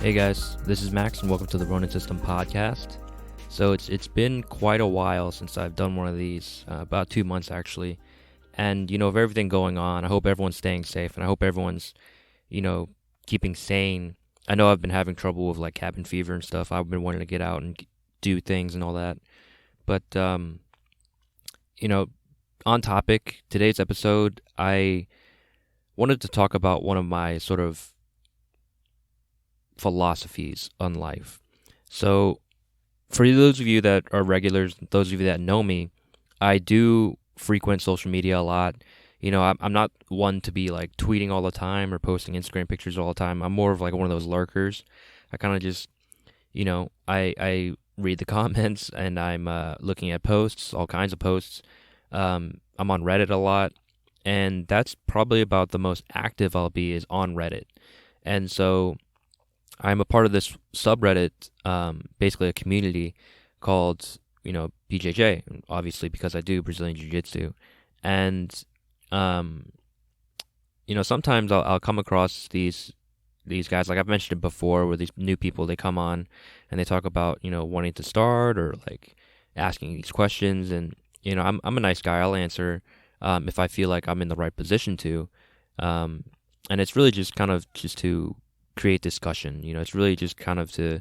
Hey guys, this is Max and welcome to the Ronin System podcast. So it's been quite a while since I've done one of these, about 2 months actually. And with everything going on, I hope everyone's staying safe and I hope everyone's, keeping sane. I know I've been having trouble with like cabin fever and stuff. I've been wanting to get out and do things and all that. But on topic, today's episode, I wanted to talk about one of my sort of philosophies on life. So, for those of you that are regulars, those of you that know me, I do frequent social media a lot. I'm not one to be like tweeting all the time or posting Instagram pictures all the time. I'm more of like one of those lurkers. I kind of just, I read the comments and I'm looking at posts, all kinds of posts. I'm on Reddit a lot, and that's probably about the most active I'll be is on Reddit. And so I'm a part of this subreddit, basically a community called, BJJ, obviously because I do Brazilian Jiu-Jitsu. And, sometimes I'll come across these guys, like I've mentioned it before, where these new people, they come on and they talk about, wanting to start or like asking these questions. And, I'm a nice guy. I'll answer if I feel like I'm in the right position to. And it's really just kind of just to create discussion. It's really just kind of to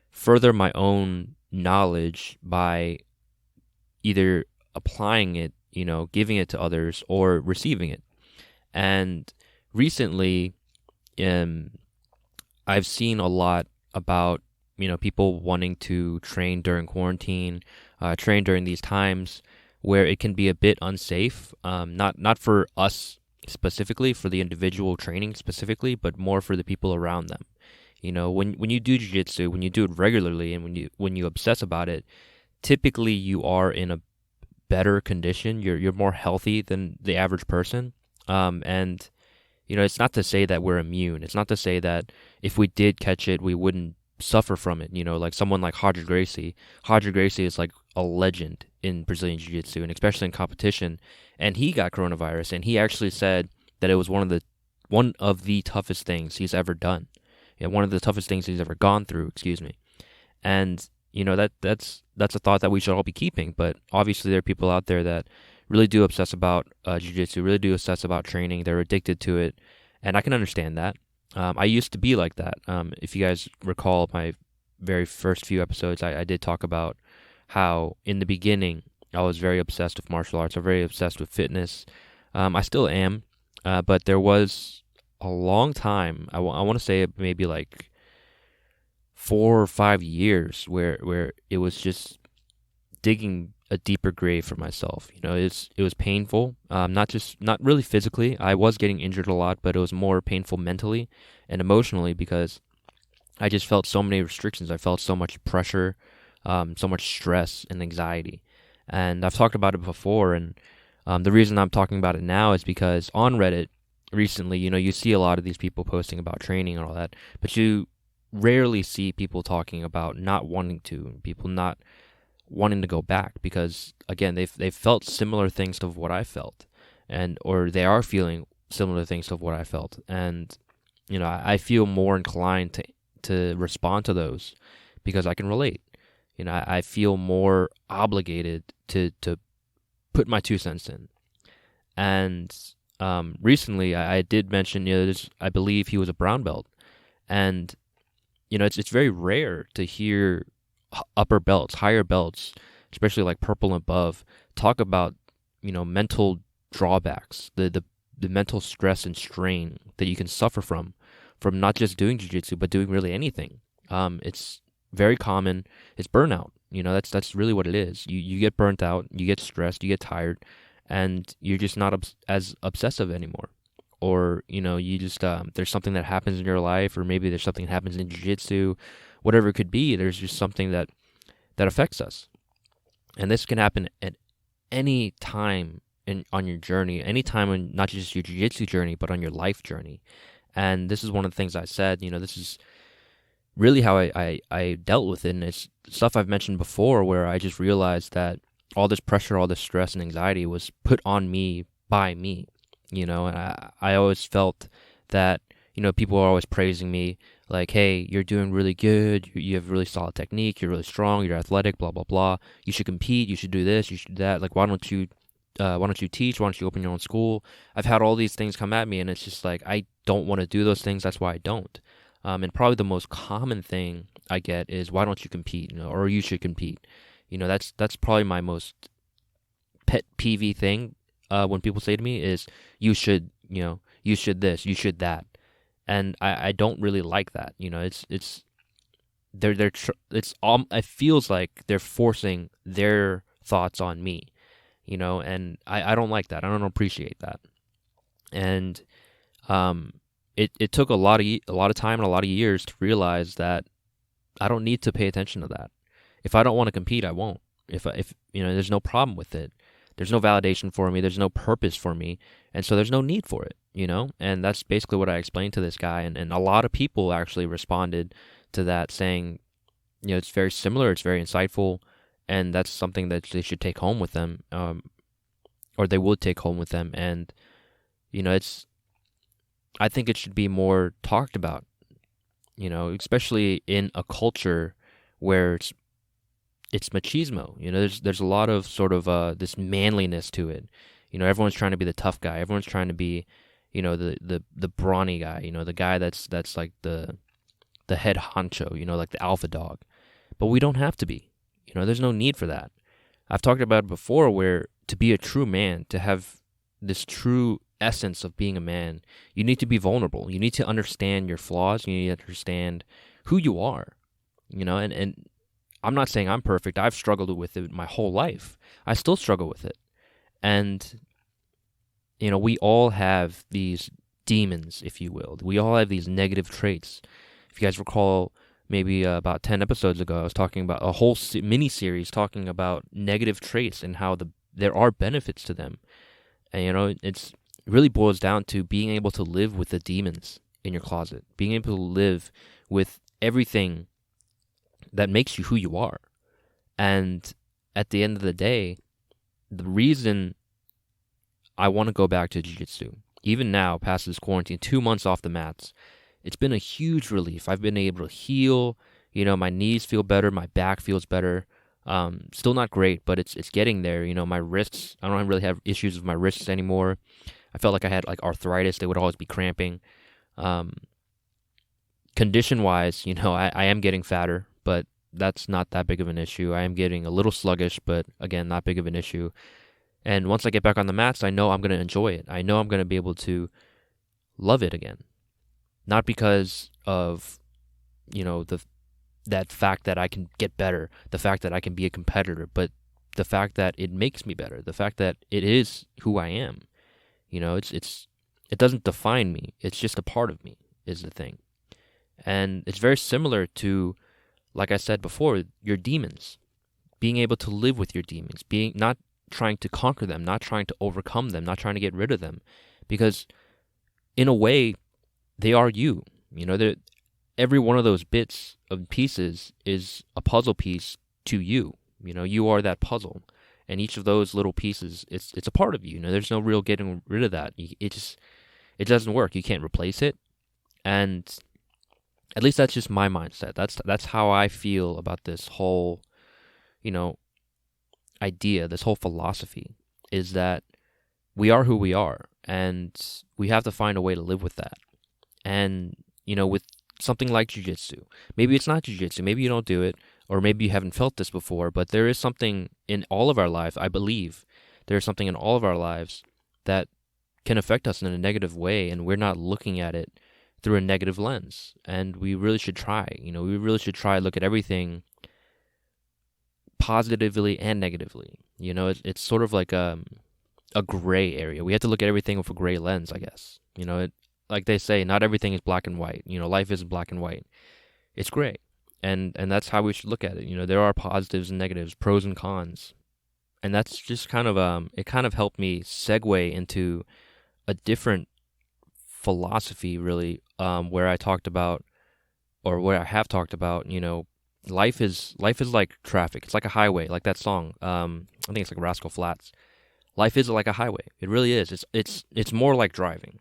further my own knowledge by either applying it, giving it to others or receiving it. And recently, I've seen a lot about, people wanting to train during quarantine, train during these times where it can be a bit unsafe, not for us specifically, for the individual training specifically, but more for the people around them. When you do jiu-jitsu, when you do it regularly and when you obsess about it, typically you are in a better condition. You're more healthy than the average person. And it's not to say that we're immune. It's not to say that if we did catch it, we wouldn't suffer from it. Like someone like Roger Gracie. Roger Gracie is like a legend in Brazilian Jiu-Jitsu, and especially in competition. And he got coronavirus, and he actually said that it was one of the toughest things he's ever done. One of the toughest things he's ever gone through. Excuse me. And that's a thought that we should all be keeping. But obviously, there are people out there that really do obsess about jiu-jitsu, really do obsess about training. They're addicted to it, and I can understand that. I used to be like that. If you guys recall my very first few episodes, I did talk about how in the beginning I was very obsessed with martial arts. I'm very obsessed with fitness. I still am, but there was a long time, I want to say maybe like 4 or 5 years where it was just digging a deeper grave for myself. It was painful, not really physically. I was getting injured a lot, but it was more painful mentally and emotionally because I just felt so many restrictions. I felt so much pressure, so much stress and anxiety. And I've talked about it before, and the reason I'm talking about it now is because on Reddit recently, you see a lot of these people posting about training and all that, but you rarely see people talking about not wanting to, people not wanting to go back because, again, they've felt similar things to what I felt, or they are feeling similar things to what I felt. And, I feel more inclined to respond to those because I can relate. I feel more obligated to put my 2 cents in. And recently, I did mention, I believe he was a brown belt. And, it's very rare to hear upper belts, higher belts, especially like purple and above, talk about, mental drawbacks, the mental stress and strain that you can suffer from not just doing jiu-jitsu, but doing really anything. It's very common. It's burnout. That's really what it is. You get burnt out, you get stressed, you get tired, and you're just not as obsessive anymore. Or, you just, there's something that happens in your life, or maybe there's something that happens in jiu-jitsu, whatever it could be. There's just something that affects us. And this can happen at any time on your journey, any time on not just your jiu-jitsu journey, but on your life journey. And this is one of the things I said, this is really how I dealt with it. And it's stuff I've mentioned before where I just realized that all this pressure, all this stress and anxiety was put on me by me, and I always felt that, people are always praising me. Like, hey, you're doing really good. You have really solid technique. You're really strong. You're athletic. Blah blah blah. You should compete. You should do this. You should do that. Like, why don't you teach? Why don't you open your own school? I've had all these things come at me, and it's just like I don't want to do those things. That's why I don't. And probably the most common thing I get is why don't you compete? Or you should compete. That's probably my most pet peeve thing. When people say to me is you should, you should this, you should that, and I don't really like that. It's it's it feels like they're forcing their thoughts on me, and I don't like that. I don't appreciate that. And it took a lot of time and a lot of years to realize that I don't need to pay attention to that. If I don't want to compete, I won't. If there's no problem with it. There's no validation for me. There's no purpose for me. And so there's no need for it. And that's basically what I explained to this guy. And a lot of people actually responded to that saying, it's very similar. It's very insightful. And that's something that they should take home with them, or they would take home with them. And, I think it should be more talked about, especially in a culture where it's machismo. There's a lot of sort of this manliness to it. Everyone's trying to be the tough guy. Everyone's trying to be, the brawny guy. The guy that's like the head honcho. Like the alpha dog. But we don't have to be. There's no need for that. I've talked about it before, where to be a true man, to have this true essence of being a man, you need to be vulnerable. You need to understand your flaws. You need to understand who you are. And I'm not saying I'm perfect. I've struggled with it my whole life. I still struggle with it. And, we all have these demons, if you will. We all have these negative traits. If you guys recall, maybe about 10 episodes ago, I was talking about a whole mini-series talking about negative traits and how there are benefits to them. And, it really boils down to being able to live with the demons in your closet, being able to live with everything that makes you who you are. And at the end of the day, the reason I want to go back to jiu-jitsu, even now, past this quarantine, 2 months off the mats, it's been a huge relief. I've been able to heal. My knees feel better. My back feels better. Still not great, but it's getting there. My wrists, I don't really have issues with my wrists anymore. I felt like I had like arthritis. They would always be cramping. Condition-wise, I am getting fatter, but that's not that big of an issue. I am getting a little sluggish, but again, not big of an issue. And once I get back on the mats, I know I'm going to enjoy it. I know I'm going to be able to love it again. Not because of, that fact that I can get better, the fact that I can be a competitor, but the fact that it makes me better, the fact that it is who I am. It doesn't define me. It's just a part of me is the thing. And it's very similar to, like I said before, your demons. Being able to live with your demons, not trying to conquer them, not trying to overcome them, not trying to get rid of them. Because in a way, they are you. Every one of those bits of pieces is a puzzle piece to you. You are that puzzle. And each of those little pieces, it's a part of you. There's no real getting rid of that. It doesn't work. You can't replace it. And at least that's just my mindset. That's how I feel about this whole, idea, this whole philosophy, is that we are who we are, and we have to find a way to live with that. And, with something like jiu-jitsu, maybe it's not jiu-jitsu, maybe you don't do it, or maybe you haven't felt this before, but there is something in all of our lives, I believe, there is something in all of our lives that can affect us in a negative way, and we're not looking at it through a negative lens. And we really should try, we really should try to look at everything positively and negatively. It's sort of like a gray area. We have to look at everything with a gray lens, I guess. Like they say, not everything is black and white. Life isn't black and white. It's gray. And that's how we should look at it. There are positives and negatives, pros and cons. And that's just kind of, it kind of helped me segue into a different philosophy, really, where I talked about, or where I have talked about, life is like traffic. It's like a highway, like that song. I think it's like Rascal Flatts. Life is like a highway. It really is. It's more like driving,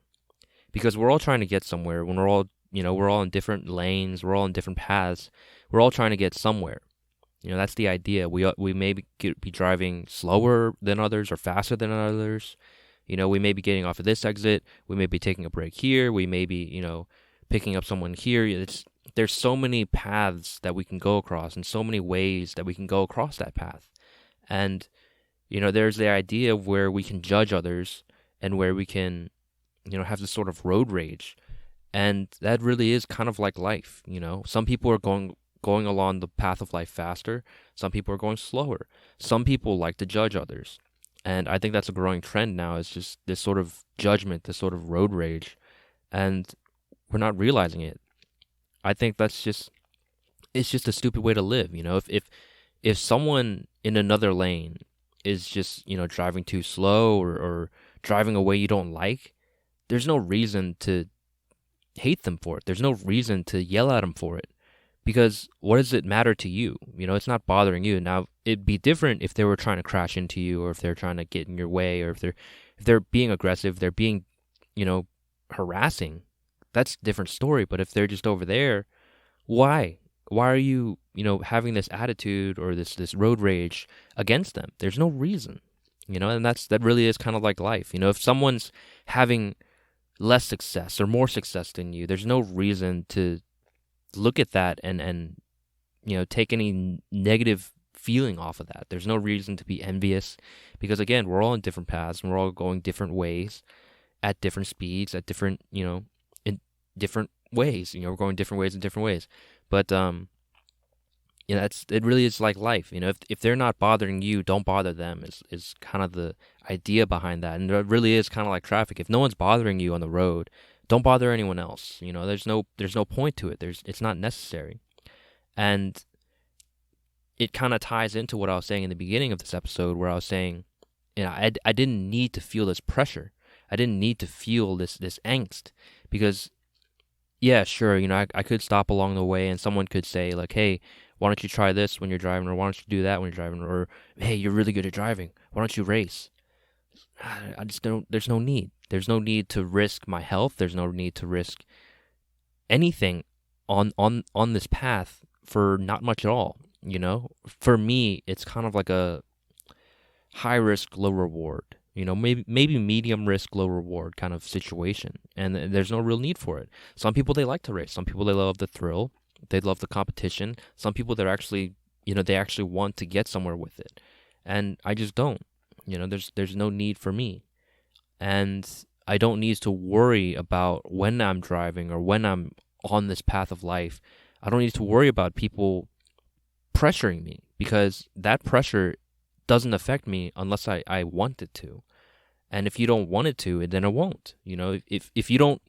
because we're all trying to get somewhere. When we're all we're all in different lanes, we're all in different paths, we're all trying to get somewhere. That's the idea. We may be driving slower than others or faster than others. We may be getting off of this exit. We may be taking a break here. We may be, picking up someone here. There's so many paths that we can go across and so many ways that we can go across that path. And, there's the idea of where we can judge others and where we can, have this sort of road rage. And that really is kind of like life. Some people are going along the path of life faster. Some people are going slower. Some people like to judge others. And I think that's a growing trend now. It's just this sort of judgment, this sort of road rage. And we're not realizing it. I think it's just a stupid way to live. If someone in another lane is just, driving too slow or driving a way you don't like, there's no reason to hate them for it. There's no reason to yell at them for it. Because what does it matter to you? It's not bothering you. Now, it'd be different if they were trying to crash into you, or if they're trying to get in your way, or if they're being aggressive, they're being, harassing. That's a different story. But if they're just over there, why? Why are you, having this attitude or this road rage against them? There's no reason. And that really is kind of like life. If someone's having less success or more success than you, there's no reason to look at that and take any negative feeling off of that. There's no reason to be envious, because again, we're all in different paths and we're all going different ways at different speeds, at different, in different ways. We're going different ways in different ways. But it really is like life. If they're not bothering you, don't bother them is kind of the idea behind that. And it really is kind of like traffic. If no one's bothering you on the road, don't bother anyone else. There's no point to it. It's not necessary. And it kind of ties into what I was saying in the beginning of this episode, where I was saying, I didn't need to feel this pressure. I didn't need to feel this angst, because yeah, sure, I could stop along the way and someone could say like, hey, why don't you try this when you're driving, or why don't you do that when you're driving, or hey, you're really good at driving, why don't you race? I just don't. There's no need. There's no need to risk my health. There's no need to risk anything on this path for not much at all. For me, it's kind of like a high risk, low reward. Maybe medium risk, low reward kind of situation, and there's no real need for it. Some people, they like to race. Some people, they love the thrill. They love the competition. Some people, they're actually, they actually want to get somewhere with it, and I just don't. There's no need for me. And I don't need to worry about when I'm driving or when I'm on this path of life. I don't need to worry about people pressuring me, because that pressure doesn't affect me unless I want it to. And if you don't want it to, then it won't. If you don't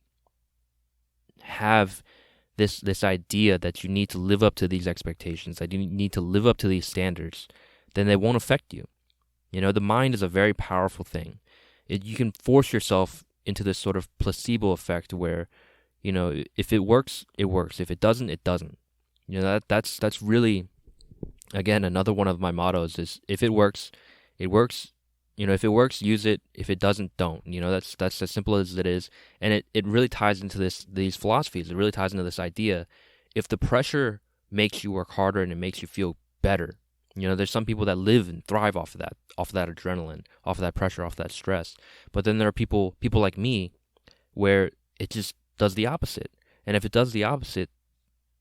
have this idea that you need to live up to these expectations, that you need to live up to these standards, then they won't affect you. The mind is a very powerful thing. You can force yourself into this sort of placebo effect where, if it works, it works. If it doesn't, it doesn't. That's really, again, another one of my mottos is, if it works, it works. If it works, use it. If it doesn't, don't. That's as simple as it is. And it really ties into these philosophies. It really ties into this idea. If the pressure makes you work harder and it makes you feel better, there's some people that live and thrive off of that adrenaline, off of that pressure, off of that stress. But then there are people like me, where it just does the opposite. And if it does the opposite,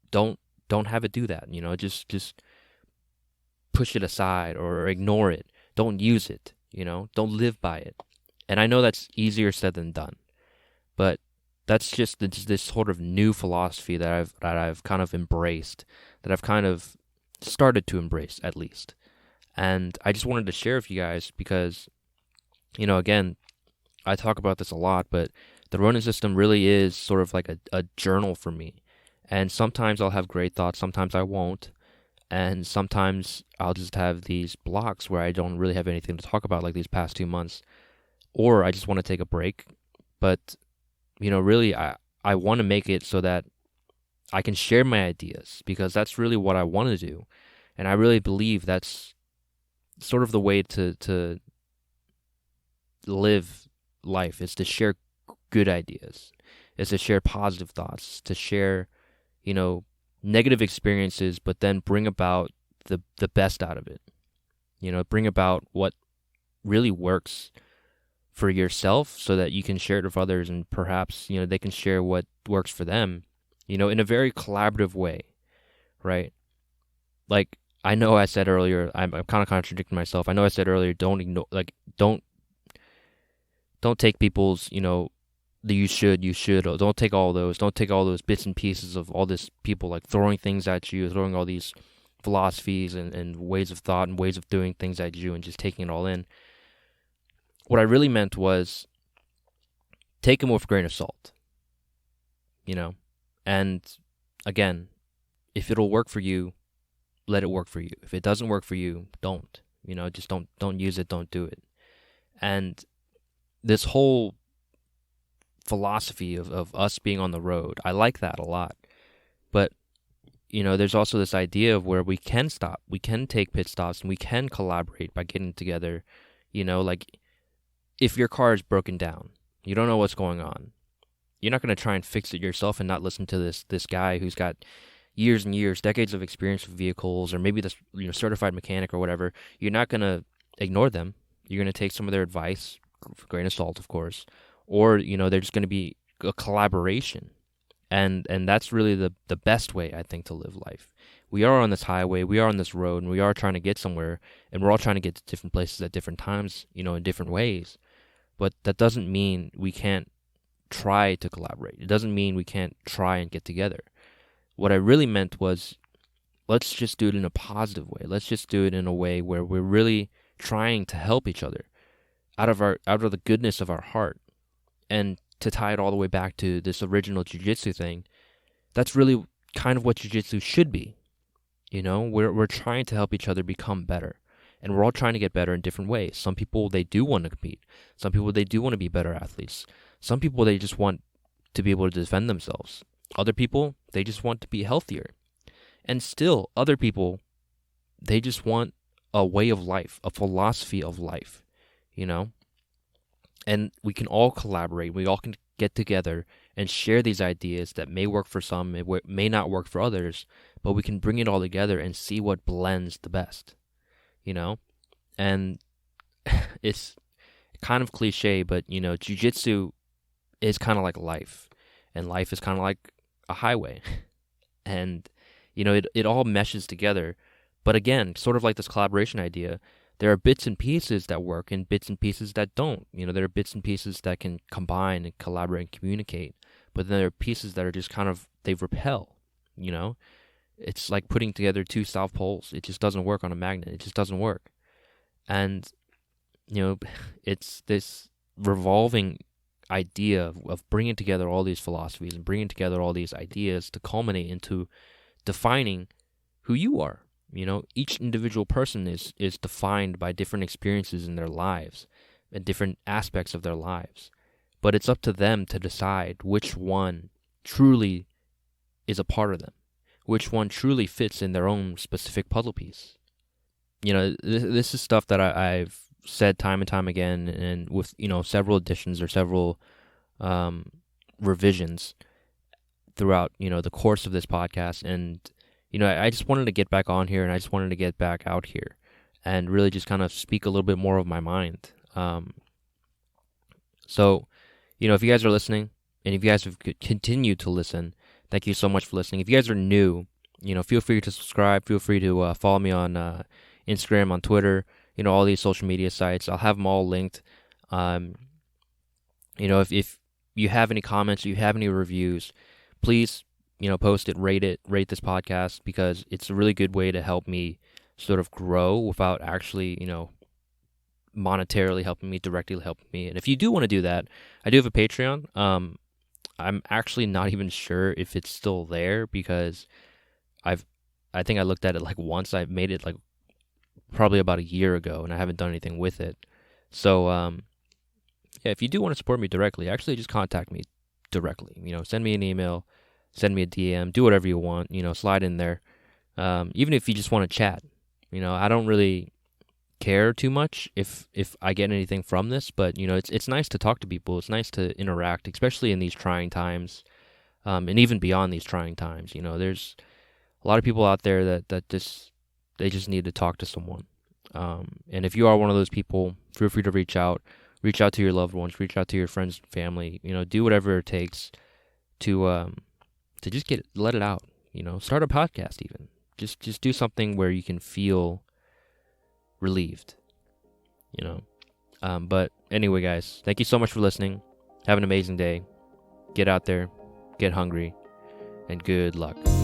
don't have it do that. Just push it aside or ignore it. Don't use it. Don't live by it. And I know that's easier said than done, but that's just this sort of new philosophy that I've kind of embraced, that I've kind of started to embrace, at least. And I just wanted to share with you guys because, again, I talk about this a lot, but the Ronin System really is sort of like a journal for me. And sometimes I'll have great thoughts, sometimes I won't. And sometimes I'll just have these blocks where I don't really have anything to talk about, like these past 2 months. Or I just want to take a break. But, really, I want to make it so that I can share my ideas, because that's really what I want to do. And I really believe that's sort of the way to live life, is to share good ideas, is to share positive thoughts, to share, negative experiences, but then bring about the best out of it. Bring about what really works for yourself so that you can share it with others, and perhaps, they can share what works for them, in a very collaborative way, right? Like, I know I said earlier, I'm kind of contradicting myself. I know I said earlier, don't ignore, like, don't take people's, the you should, or don't take all those bits and pieces of all this people like throwing things at you, throwing all these philosophies and ways of thought and ways of doing things at you and just taking it all in. What I really meant was take them with a grain of salt, and again, if it'll work for you, let it work for you. If it doesn't work for you, don't, just don't use it, don't do it. And this whole philosophy of us being on the road, I like that a lot. But, there's also this idea of where we can stop, we can take pit stops, and we can collaborate by getting together. Like, if your car is broken down, you don't know what's going on, you're not going to try and fix it yourself and not listen to this guy who's got years and years, decades of experience with vehicles, or maybe this certified mechanic or whatever. You're not going to ignore them. You're going to take some of their advice, with a grain of salt, of course, or there's just going to be a collaboration, and that's really the best way, I think, to live life. We are on this highway, we are on this road, and we are trying to get somewhere, and we're all trying to get to different places at different times, in different ways. But that doesn't mean we can't try to collaborate. It doesn't mean we can't try and get together. What I really meant was, let's just do it in a positive way. Let's just do it in a way where we're really trying to help each other out of the goodness of our heart. And to tie it all the way back to this original jiu-jitsu thing, that's really kind of what jiu-jitsu should be. We're trying to help each other become better. And we're all trying to get better in different ways. Some people, they do want to compete. Some people, they do want to be better athletes. Some people, they just want to be able to defend themselves. Other people, they just want to be healthier. And still, other people, they just want a way of life, a philosophy of life, And we can all collaborate. We all can get together and share these ideas that may work for some, may not work for others, but we can bring it all together and see what blends the best, And it's kind of cliche, but, jiu-jitsu is kind of like life, and life is kind of like a highway. And, it all meshes together. But again, sort of like this collaboration idea, there are bits and pieces that work and bits and pieces that don't. There are bits and pieces that can combine and collaborate and communicate. But then there are pieces that are just kind of, they repel, It's like putting together two south poles. It just doesn't work on a magnet. It just doesn't work. And, it's this revolving idea of bringing together all these philosophies and bringing together all these ideas to culminate into defining who you are. Each individual person is defined by different experiences in their lives and different aspects of their lives. But it's up to them to decide which one truly is a part of them, which one truly fits in their own specific puzzle piece. This is stuff that I've said time and time again, and with, several additions or several revisions throughout, the course of this podcast. And I just wanted to get back on here, and I just wanted to get back out here and really just kind of speak a little bit more of my mind. So, if you guys are listening, and if you guys have continued to listen, thank you so much for listening. If you guys are new, feel free to subscribe. Feel free to follow me on Instagram, on Twitter, all these social media sites. I'll have them all linked. If you have any comments, or you have any reviews, please, post it, rate this podcast, because it's a really good way to help me sort of grow without actually, monetarily helping me, directly helping me. And if you do want to do that, I do have a Patreon. I'm actually not even sure if it's still there, because I think I looked at it like once. I made it like probably about a year ago, and I haven't done anything with it. So, yeah, if you do want to support me directly, actually just contact me directly. Send me an email, send me a DM, do whatever you want, slide in there. Even if you just want to chat, I don't really care too much if I get anything from this, but it's nice to talk to people. It's nice to interact, especially in these trying times, and even beyond these trying times. There's a lot of people out there that just they just need to talk to someone. And if you are one of those people, feel free to reach out to your loved ones, reach out to your friends and family. Do whatever it takes to just let it out. Start a podcast even. Just do something where you can feel relieved. But anyway, guys, thank you so much for listening. Have an amazing day. Get out there, get hungry, and good luck.